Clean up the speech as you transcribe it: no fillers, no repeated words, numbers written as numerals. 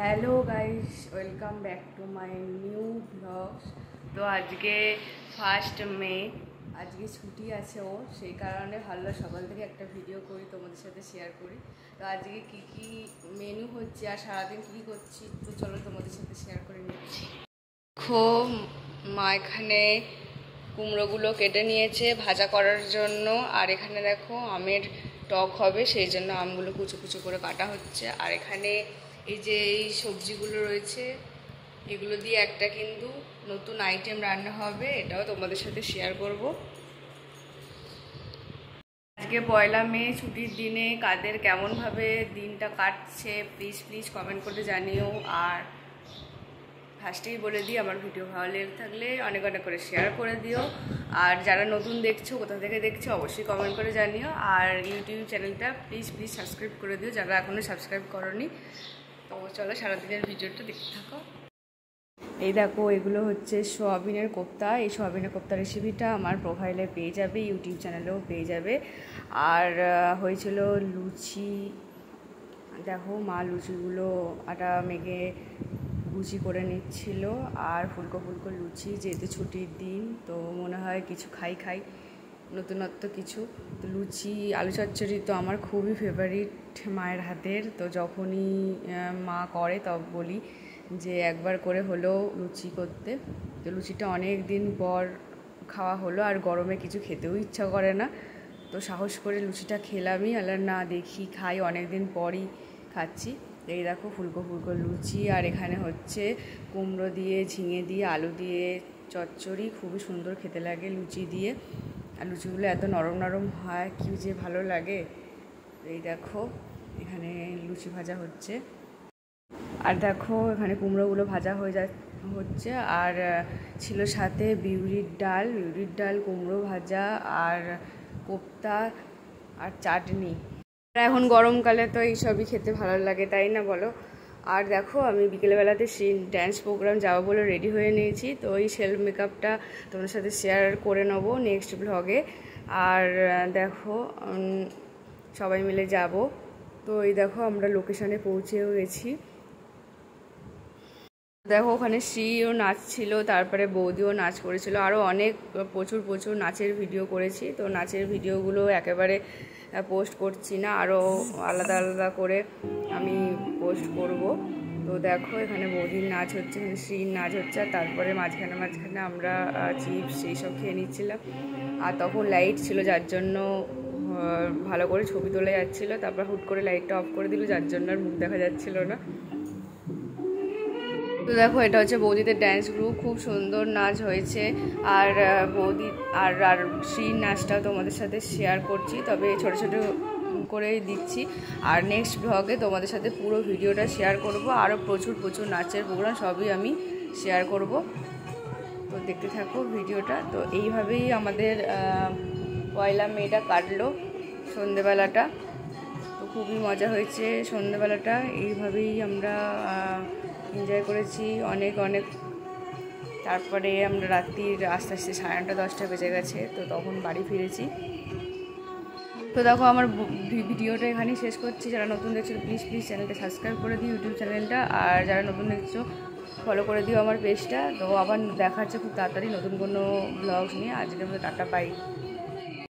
Hello guys, welcome back to my new blogs. তো আজকে 1 মে, আজকে ছুটি আছে ও, সেই কারণে ভালো সকাল থেকে একটা ভিডিও করি, তোমাদের সাথে শেয়ার করি। তো আজকে কি কি মেনু হচ্ছে আর সারাদিন কী করছি, তো চলো তোমাদের সাথে শেয়ার করে নিচ্ছি। দেখো, মা এখানে কুমড়োগুলো কেটে নিয়েছে ভাজা করার জন্য, আর এখানে দেখো আমের টক হবে, সেই জন্য আমগুলো কুচো কুচো করে কাটা হচ্ছে। আর এখানে এই যে এই সবজিগুলো রয়েছে, এগুলো দিয়ে একটা কিন্তু নতুন আইটেম রান্না হবে, এটাও তোমাদের সাথে শেয়ার করব। আজকে 1 মে, ছুটির দিনে কাদের কেমনভাবে দিনটা কাটছে প্লিজ কমেন্ট করে জানিও। আর ফার্স্টেই বলে দিই, আমার ভিডিও ভালো লেগে থাকলে অনেক অনেক করে শেয়ার করে দিও। আর যারা নতুন দেখছো, কোথা থেকে দেখছো অবশ্যই কমেন্ট করে জানিও। আর ইউটিউব চ্যানেলটা প্লিজ সাবস্ক্রাইব করে দিও যারা এখনও সাবস্ক্রাইব করোনি। তো চলো সারাদিনের ভিডিওটা দেখতে থাকো। এই দেখো, এগুলো হচ্ছে সোয়াবিনের কোপ্তা। এই সোয়াবিনের কোপ্তা রেসিপিটা আমার প্রোফাইলে পেয়ে যাবে, ইউটিউব চ্যানেলেও পেয়ে যাবে। আর হয়েছিল লুচি। দেখো, মা লুচিগুলো আটা মেখে লুচি করে নিচ্ছিল। আর ফুলকো লুচি, যেহেতু ছুটির দিন তো মনে হয় কিছু খাই নতুনত্ব কিছু। তো লুচি আলু চচ্চড়ি তো আমার খুবই ফেভারিট মায়ের হাতের। তো যখনই মা করে তখন বলি যে একবার করে হলেও লুচি করতে। তো লুচিটা অনেক দিন পর খাওয়া হলো, আর গরমে কিছু খেতেও ইচ্ছা করে না। তো সাহস করে লুচিটা খেলামই, আলার না দেখি খাই, অনেক দিন পরই খাচ্ছি। এই দেখো ফুলকো লুচি, আর এখানে হচ্ছে কুমড়ো দিয়ে, ঝিঙে দিয়ে, আলু দিয়ে চচ্চড়ি, খুবই সুন্দর খেতে লাগে লুচি দিয়ে। আর লুচিগুলো এত নরম হয়, কি যে ভালো লাগে। এই দেখো, এখানে লুচি ভাজা হচ্ছে। আর দেখো, এখানে কুমড়োগুলো ভাজা হচ্ছে। আর ছিল সাথে বিউলির ডাল, কুমড়ো ভাজা, আর কোপ্তা, আর চাটনি। এখন গরমকালে তো এইসবই খেতে ভালো লাগে, তাই না বলো? আর দেখো, আমি বিকেলবেলাতে ড্যান্স প্রোগ্রাম যাবো বলে রেডি হয়ে নিয়েছি। তো এই সেলফ মেকআপটা তোমার সাথে শেয়ার করে নেবো নেক্সট ব্লগে। আর দেখো, সবাই মিলে যাব। তো এই দেখো, আমরা লোকেশানে পৌঁছেও গেছি। দেখো, ওখানে শ্রীও নাচছিল, তারপরে বৌদিও নাচ করেছিল, আরও অনেক প্রচুর নাচের ভিডিও করেছি। তো নাচের ভিডিওগুলো একেবারে পোস্ট করছি না, আরও আলাদা করে আমি পোস্ট করব। তো দেখো, এখানে বৌদির নাচ হচ্ছে, এখানে শ্রীর নাচ হচ্ছে, আর তারপরে মাঝখানে আমরা চিপস এইসব খেয়ে নিচ্ছিলাম। আর তখন লাইট ছিল, যার জন্য ভালো করে ছবি তোলা যাচ্ছিলো। তারপর হুট করে লাইটটা অফ করে দিল, যার জন্য আর মুখ দেখা যাচ্ছিল না। তো দেখো, এটা হচ্ছে বৌদিদের ড্যান্স গ্রুপ, খুব সুন্দর নাচ হয়েছে। আর বৌদি আর শ্রীর নাচটাও তোমাদের সাথে শেয়ার করছি, তবে ছোট করে দিচ্ছি। আর নেক্সট ব্লগে তোমাদের সাথে পুরো ভিডিওটা শেয়ার করব। আরও প্রচুর নাচের প্রোগ্রাম সবই আমি শেয়ার করব। তো দেখতে থাকো ভিডিওটা। তো এইভাবেই আমাদের 1 মেটা কাটলো, সন্ধেবেলাটা। তো খুবই মজা হয়েছে সন্ধেবেলাটা, এইভাবেই আমরা এনজয় করেছি অনেক। তারপরে আমরা রাত্রির আস্তে 9:30 10টা বেজে গেছে, তো তখন বাড়ি ফিরেছি। তো দেখো, আমার ভিডিওটা এখানেই শেষ করছি। যারা নতুন দেখছো প্লিজ চ্যানেলটা সাবস্ক্রাইব করে দিও, ইউটিউব চ্যানেলটা। আর যারা নতুন দেখছো ফলো করে দিও আমার পেজটা। তো আবার দেখা হচ্ছে খুব তাড়াতাড়ি নতুন কোনো ব্লগ নিয়ে। আজকের মতো টাটা, বাই।